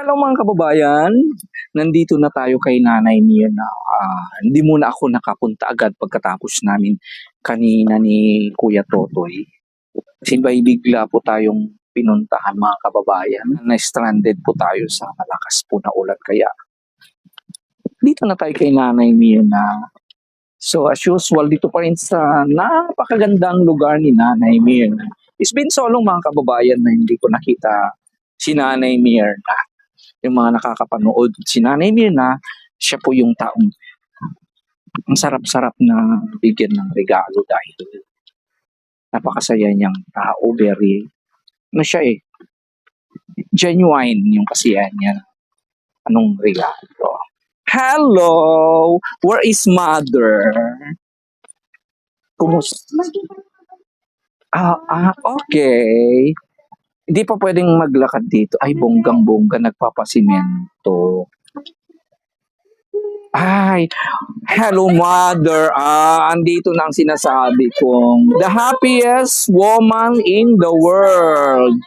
Hello mga kababayan, nandito na tayo kay Nanay Mia na hindi muna ako nakapunta agad pagkatapos namin kanina ni Kuya Totoy. Kasi bigla po tayong pinuntahan mga kababayan. Na-stranded po tayo sa malakas po na ulan kaya dito na tayo kay Nanay Mia na. So as usual, dito pa rin sa napakagandang lugar ni Nanay Mia. It's been so long mga kababayan na hindi ko nakita si Nanay Mirna. Yung mga nakakapanood, si Nanay Mirna, siya po yung taong ang sarap-sarap na bigyan ng regalo dahil napakasaya niyang tao, very, siya genuine yung kasiyahan niya. Anong regalo? Hello! Where is mother? Kumusta? Okay. Hindi pa pwedeng maglakad dito. Ay, bonggang-bongga, nagpapasimento. Ay, hello mother. Andito na ang sinasabi kong the happiest woman in the world.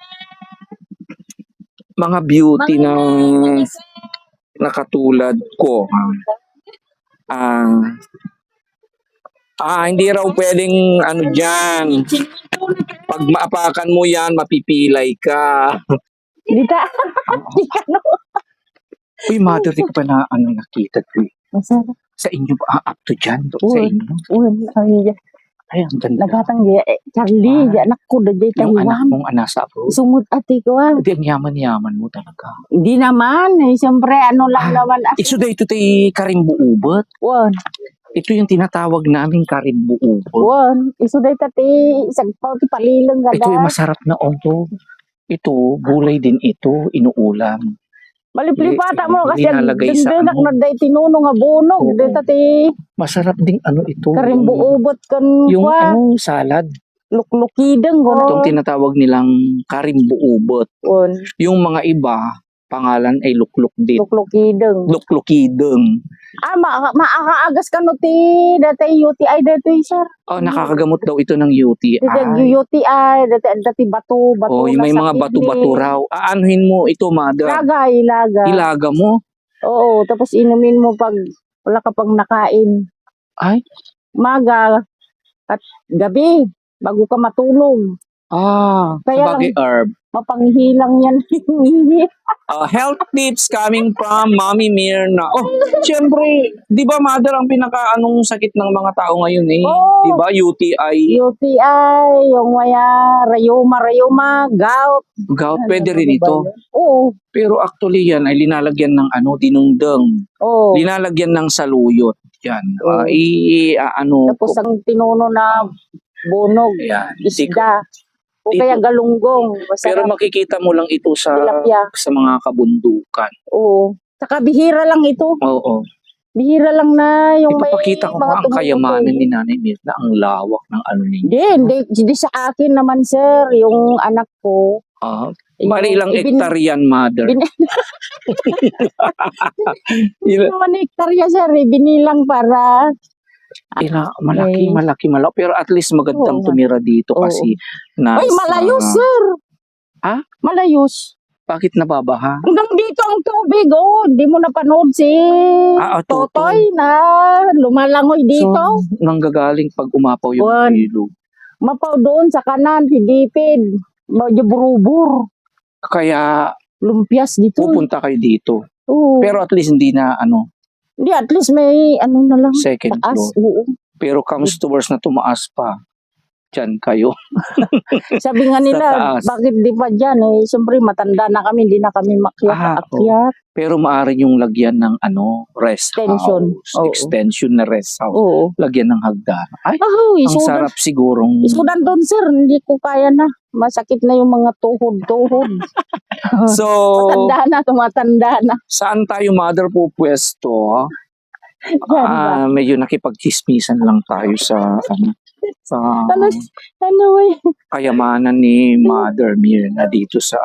Mga beauty na nakatulad ko. Hindi raw pwedeng dyan. Pag maapakan mo yan, mapipilay ka. Di ka no. Uy, mother, di ko pa na nakita ko. Masarap. Sa inyo ba? Up to dyan? Sa inyo? Ay, ang ganda. Nagatang di, Charlie, di anak ko, di Yung anak tahiwan. mong nasa abroad? Sumut ati ko Hindi, ang yaman-yaman mo talaga. Hindi naman, siyempre lang naman. Iso da ito tayo karimbo ubot. Wan, Ito yung tinatawag namin karimbo ubot. iso day tati, isang ti palilang gada. Ito yung masarap na onto. Ito, gulay din ito, inuulam. Maliplipata mo kasi Linalagay sa dindinak na day tinuno nga bunog. Oo. Di tati, Masarap ding ito. karimbo ubot kan Yung kwa, salad. luklukideng ko Itong tinatawag nilang karimbo ubot. Wan, Yung mga iba, pangalan ay lukluk din. luklukideng. Luklukideng. Maakaagas ka no ti, dati UTI dati sir. Nakakagamot daw ito ng UTI. Dati UTI, dati bato May na mga sa bato-bato kidney. raw. Aanuhin mo ito, mother. Ilaga. Ilaga mo. Oo, tapos inumin mo pag wala ka pang nakain. Ay. Maga at gabi, bago ka matulog. Kaya sabagay herb. Mapanghilang yan. Health tips coming from Mommy Mirna. Siyempre, di ba mother ang pinaka-anong sakit ng mga tao ngayon Oo. Di ba? UTI. UTI, yung rayuma, gout. Gout, pwede rin ito. Oo. Pero actually yan ay linalagyan ng dinungdeng. Oo. Linalagyan ng saluyot. Yan. Oo. Tapos ang tinuno na bunog, Ayan. isda. O kaya galunggong. Masarap. Pero makikita mo lang ito sa Tilapia. sa mga kabundukan. Oo. Saka bihira lang ito. Oo. Bihira lang na yung Ipapakita ko mga ang kayamanan ni Nanay Mirna, ang lawak ng ninyo. Hindi sa akin naman sir, yung anak ko. Bali ilang hektarya yan, mother? Ilang hektarya sir, binilang para Malaki. Pero at least magandang tumira dito kasi nasa... Ay, malayos sir. Malayos. Bakit nababaha? Hanggang dito ang tubig, hindi mo napanood si Totoy na lumalangoy dito. So, nanggagaling pag umapaw yung ilog. Mapaw doon sa kanan, higipid, burubur. Kaya lumpias dito. Pupunta kayo dito. Oo. Pero at least hindi na Hindi, at least may na lang. second Taas. floor. Oo. Pero comes to worst na tumaas pa. Diyan kayo. Sabi nga nila, taas. bakit di pa dyan? Siyempre matanda na kami, hindi na kami makyat-akyat. Pero maaari yung lagyan ng rest Extension. house. Oo. Extension na rest house. Oo. Lagyan ng hagdan. Ay, ang isudan. sarap sigurong. Isudan doon sir, hindi ko kaya na. Masakit na yung mga tuhod. So, tumatanda na. saan tayo mother po pwesto? Yan ba? Medyo nakipagchismisan lang tayo sa kayamanan ni Mother Mirna dito sa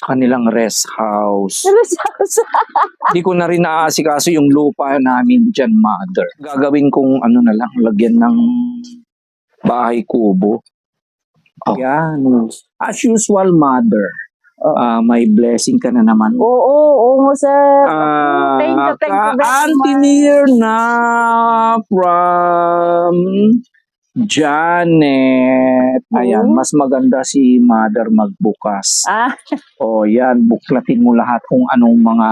kanilang rest house. Hindi ko na rin naaasikaso yung lupa namin dyan, mother. Gagawin kong na lang, lagyan ng bahay kubo. Yan. As usual, mother. May blessing ka na naman. Oo, sir. Thank you very Auntie much. Mirna from Janet. Ayan, mas maganda si Mother magbukas. Yan, buklatin mo lahat kung anong mga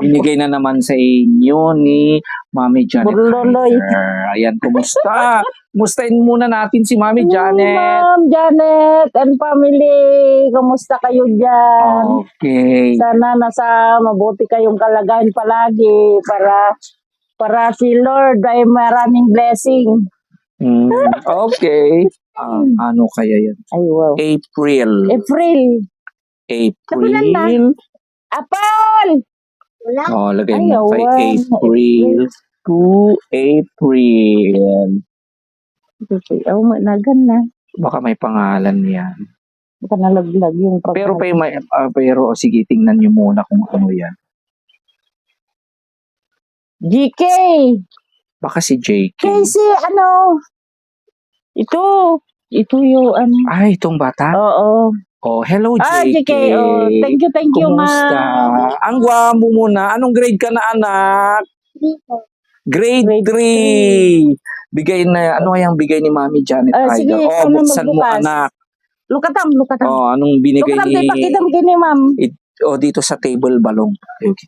binigay na naman sa inyo ni Mami Janet Burloloy. Hyder. Ayan, kumusta? Kumustahin muna natin si Mami Janet. Ma'am Janet and family, kumusta kayo dyan? Okay. Sana nasa mabuti kayong kalagayan palagi para si Lord ay maraming blessing. Okay. Ano kaya yan? Ay, wow. April. Apple! Lagay Ay, mo kay wow. April to April. Nagan na. Baka may pangalan yan. Baka nalaglag yung Pero sige, tingnan nyo muna kung ano yan. GK! Baka si JK. Kasi ito yung Itong bata? Oo. Hello JK. JK. Thank you, Kumusta? ma'am. Ang gwapo mo na. Anong grade ka na, anak? Grade 3. Bigay na, ano kayang bigay ni Mami Janet Sige, Hyder? Buksan mo, magbukas. anak. Lukatam. Anong binigay Lukatam, ni... ipakita mo kini, ma'am. Dito sa table balong. Okay.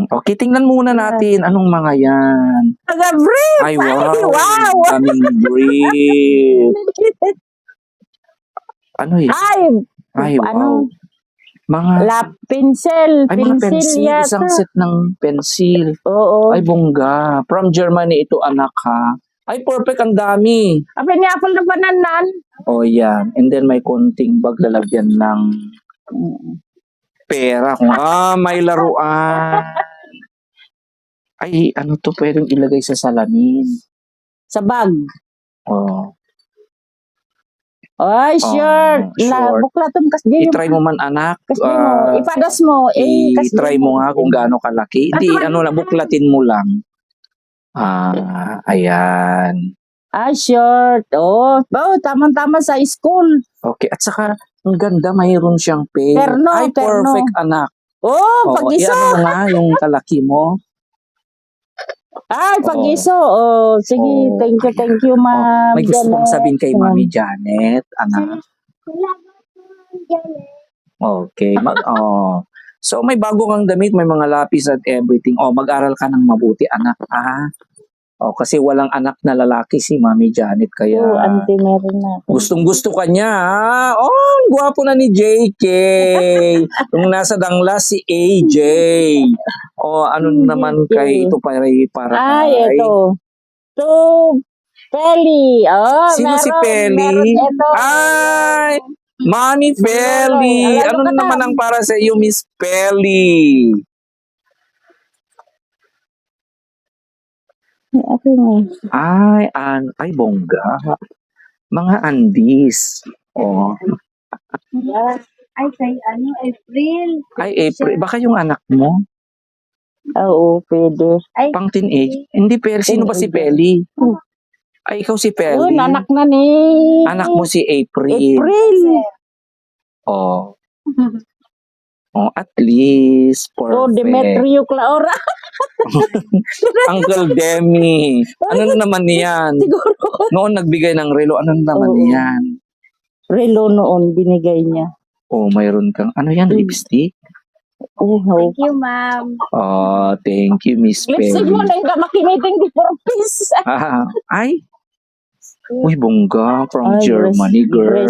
Okay, tingnan muna natin anong mga yan. Brief! Ay, wow. Wow! Daming brief. Ano yun? Ay, wow. Mga pencil. mga pencil. Yata. Isang set ng pencil. Oo. Ay, bongga. From Germany ito, anak, ha? Ay, perfect. Ang dami. Apple na bananan. Yan. And then may konting bag lalagyan ng pera. May laruan. Ay, ano to pwedeng ilagay sa salamin? Sa bag. Ay, shirt. Buklaton kasi. I-try mo man, anak. Ipadas mo. I-try mo nga kung gaano kalaki. Hindi, buklatin mo lang. Ayan. Shirt. Tama-tama sa school. Okay, at saka, ang ganda, mayroon siyang pen. Terno. Perfect, anak. Pag-iso. Iyan mo nga yung kalaki mo. Pag-iso. Sige, thank you, ma'am. May gusto kong sabihin kay Mami Janet, anak. Okay. So, may bago kang damit, may mga lapis at everything. Mag-aral ka ng mabuti, anak. Kasi walang anak na lalaki si Mami Janet, kaya auntie, meron na. gustong-gusto ka niya. Ang gwapo na ni JK. Yung nasa dangla si AJ. Ano naman kay ito para ito. Feli. Sino si Feli? Meron ito. Mami Feli. Ano naman ang para sa iyo, Miss Feli? Ay, bongga. Mga andis. April. Ay, April. Baka yung anak mo? Oo, pwede. Pang teenage. Hindi, sino ba si Feli? Ay, ikaw si Feli. Anak na ni. Anak mo si April. At least, perfect. Demetrio Claora. Uncle Demi. Ano naman yan? Siguro. Noon nagbigay ng relo. Ano naman yan? Relo noon binigay niya. Mayroon kang, ano yan, lipstick? Thank you, ma'am. Thank you, Miss Feli. Lipstick mo na yung makimiting di for peace. Ay. Uy, bongga. From Germany, girl.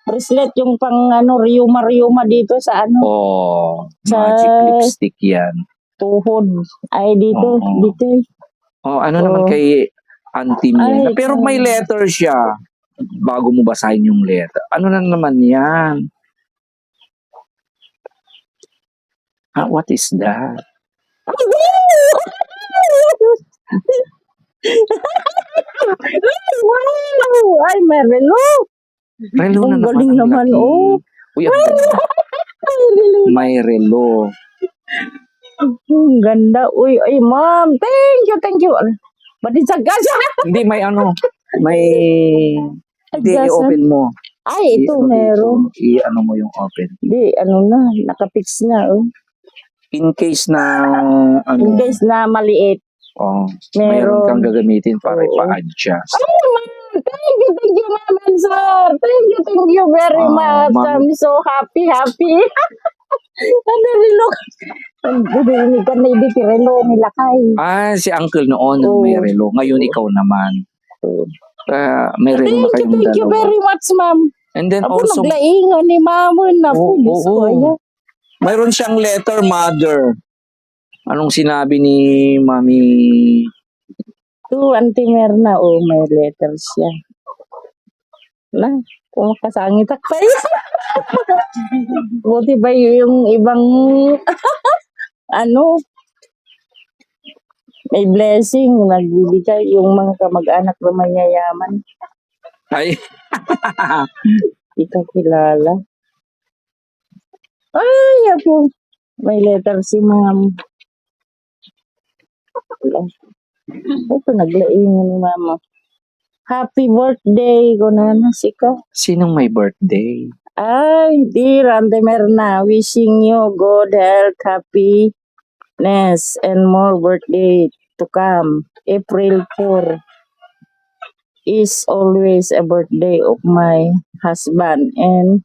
Bracelet yung pang riuma dito sa magic lipstick yan. Tuhod. Ay, dito. Ano naman kay Auntie Mirna? Pero may letter siya. Bago mo basahin yung letter. Ano na naman yan? What is that? Ay, may relo. Relo na naman. Galing naman, Uy, may relo. Ang ganda. Uy, ay, ma'am. Thank you. Ba't sa gasa? Hindi, may Hindi, i-open mo. Ay, ito I-ano dito, meron. I-ano mo yung open. Di, ano na, nakapix na. Oh. In case na, ano, In case na maliit, oh, mayroon kang meron. gagamitin para Oo. ipa-adjust. Ay, ma'am! Thank you, ma'am and sir. Thank you very much. Ma'am. I'm so happy. Nadarilo ka. Hindi ka na ibitirelo nila kay. Si uncle noon, Oo. may relo. Ngayon, ikaw naman. Oo. May relo na kayong Thank you dalawa. very much, ma'am. And then Ako also, naglaingan ni mama na po. Oo, Diyos ko, oo. ayan. mayroon siyang letter, mother. Anong sinabi ni Mami? To Auntie Merna, may letter siya. Na, kumakasangit ako. Buti ba yung ibang, ano, may blessing, nagbibigay yung mga kamag-anak na mayayaman. Ay, Hindi ka kilala. Ay, ako. May letter si ma'am. Ito, naglaingan ni mama. Happy birthday, Gonanas, ikaw. sinong may birthday? Ay, dear Auntie Merna, wishing you good health, happiness, and more birthday to come. April 4 is always a birthday of my husband and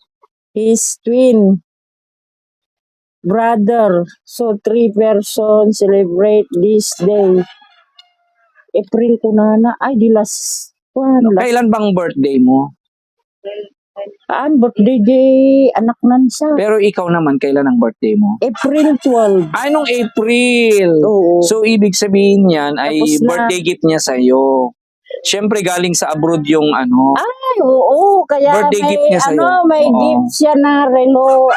his twin brother. So, 3 persons celebrate this day. April ko na. Ay, di last one. Kailan bang birthday mo? Birthday day, anak nan siya. Pero ikaw naman, kailan ang birthday mo? April 12. Ay, nung April. Oo. So, ibig sabihin niyan ay Tapos na. birthday gift niya sa'yo. Siyempre, galing sa abroad yung ano. Ay, oo. Kaya Birthday may, gift niya sa'yo. may Oo. gift siya na relo.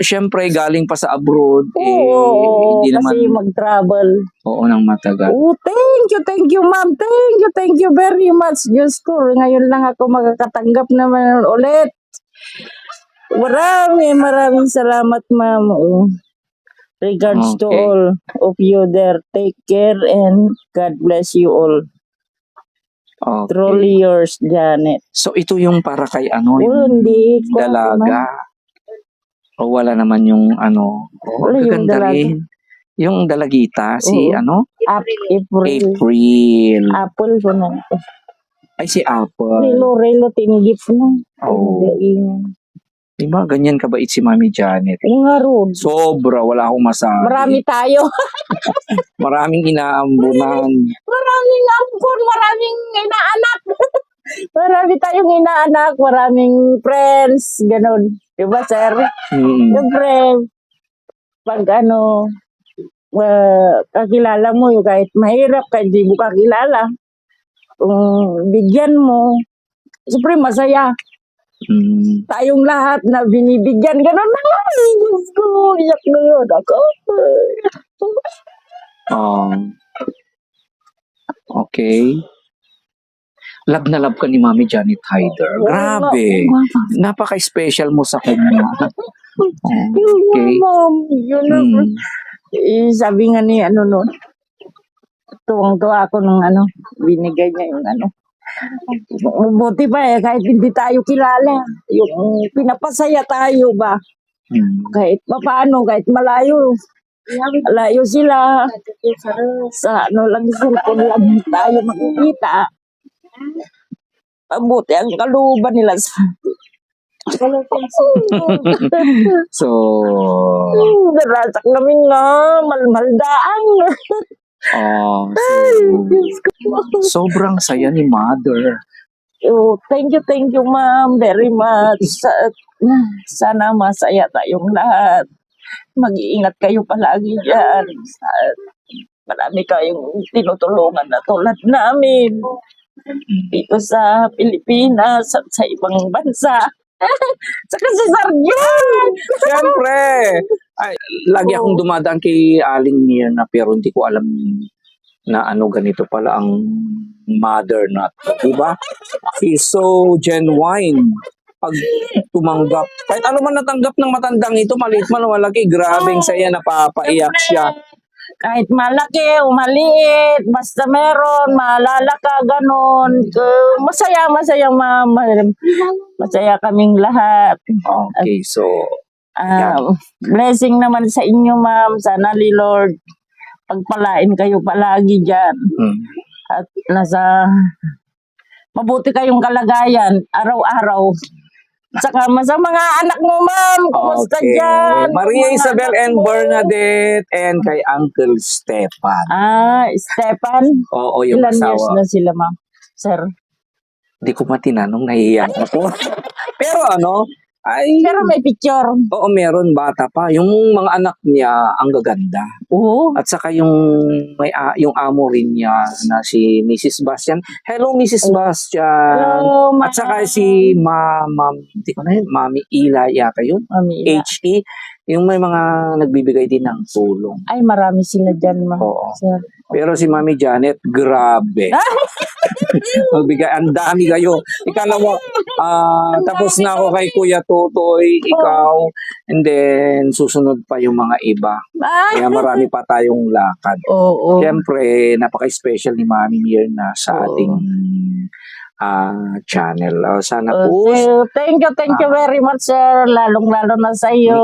Siyempre, galing pa sa abroad. Oo, Hindi naman, kasi mag-travel. oo, nang matagal. Oh, thank you, ma'am. Thank you very much. Diyos ko, ngayon lang ako makakatanggap naman ulit. Maraming salamat, ma'am. Oh. Regards to Okay. all of you there. Take care and God bless you all. Okay. Truly yours, Janet. So, ito yung para kay ano, Oh, yung hindi ko dalaga. O wala naman yung ano. Wala yung Gaganda dalaga. rin. Yung dalagita, si Oo. ano? April. April. Apple ko na. Ay, si Apple. Relo, tinigip na. Oo. Naglaingan. Diba, ganyan kabait si Mami Janet. Yung nga road. Sobra, wala akong masabi. Marami tayo. Maraming inaambunan. Maraming ampon, maraming inaanak. Marami tayong inaanak, maraming friends, ganun. Diba, sir? Siyempre, pag kakilala mo, yung kahit mahirap, kahit di mo kakilala, kung bigyan mo, siyempre masaya. Tayong lahat na binibigyan, ganun na. Ay, Diyos ko, iyak na yun ako. Okay. Love na love ka ni Mami Janet Hyder. Grabe. Napaka-special mo sa kanya. Okay. Ma'am, yun na. Sabi nga ni noon, tuwang-tuwa ako nung binigay niya yung Buti pa kahit hindi tayo kilala. Yung pinapasaya tayo ba? Kahit paano, kahit malayo. Malayo sila. Sa lang cellphone lang tayo makikita. Mabuti ang kalooban nila sa So, narasak namin nga, malmaldaan. sobrang saya ni Mother. Oh, thank you, ma'am, very much. Sana masaya tayong lahat. Mag-iingat kayo palagi dyan. Marami kayong tinutulungan na tulad namin. Dito sa Pilipinas at sa ibang bansa. Saka si Sarjan! Siyempre! Ay, lagi akong dumadaan kay Aling Mirna pero hindi ko alam na ganito pala ang mother na to. Diba? She's so genuine. Pag tumanggap, kahit ano man natanggap ng matandang ito, maliit man o malaki, grabing saya, napapaiyak siya. Kahit malaki o maliit, basta meron, maalala ka, ganun. Masaya, ma'am. Masaya kaming lahat. Okay, so, Ah, blessing naman sa inyo, ma'am. Sana ni Lord, pagpalain kayo palagi dyan. mm, At nasa mabuti kayong kalagayan, araw-araw. Saka sa mga anak mo, ma'am, kumusta okay. dyan? Maria Mga Isabel anak and mo? Bernadette and kay Uncle Stefan. Stefan, Oo, yung ilan years asawa. na sila, ma'am? Sir. Di ko matinanong, nahihiya ako. Pero ano, ay, Pero may picture. oo, meron, bata pa. Yung mga anak niya, ang gaganda. Oo. At saka yung yung amo rin niya na si Mrs. Bastian. Hello, Mrs. Bastian. Hello, ma'am. At saka si hindi ko na yun, Mami Ila yata yun. Mami Ina. HE. Yung may mga nagbibigay din ng tulong. Ay, marami sila dyan, ma'am. Oo. Sir. Pero si Mami Janet, grabe. Magbigay, ang dami kayo. Ikala mo, tapos na ako kay Kuya Totoy, ikaw, and then susunod pa yung mga iba. Ay, Kaya marami pa tayong lakad. oo. Siyempre, napaka-special ni Mami Mirna sa Oo. ating channel. Sana po. Thank you very much, sir. Lalong-lalo na sa iyo.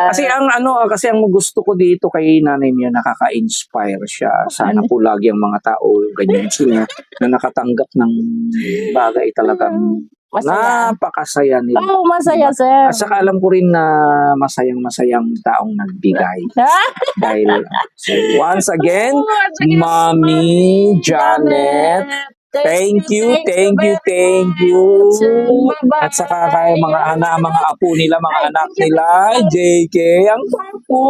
Kasi ang gusto ko dito kay Nanay Mia, nakaka-inspire siya. Sana po lagi ang mga tao ganyan sila na nakatanggap ng bagay talagang masaya. napakasaya nila. Oo, masaya, sir. At saka alam ko rin na masayang-masayang taong nagbigay. Dahil once again, Mami Janet, thank you. At saka kay mga apo nila, mga anak nila, JK, ang po.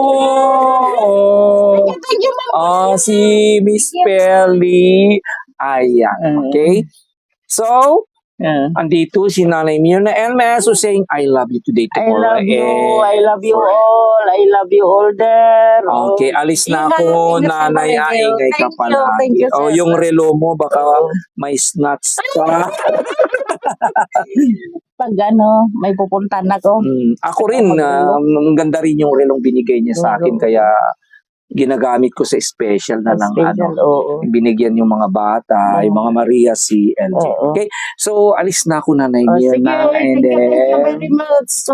Si Miss Pelly. Ayan, okay? So, andito si Nanay Mirna and may also saying, I love you today I tomorrow. love you. I love you all. I love you all there. Okay, alis na ako, Nanay. Ingay ka pala. Thank you, sir. Yung relo mo, baka may snacks ka. Pag may pupuntahan ako. Ako rin, ang ganda rin yung relong binigay niya sa akin, kaya ginagamit ko sa special na ng Oo. binigyan yung mga bata, yung mga Maria CLG. Oo. Okay, so alis na ako, Nanay Sige, Mirna, and thank you very much. So,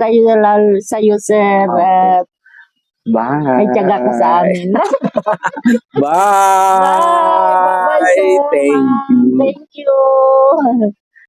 tayo na lang sa'yo, sir. Okay. At bye. may tiyaga ka sa amin. Bye. Bye, sir. Thank you. Thank you.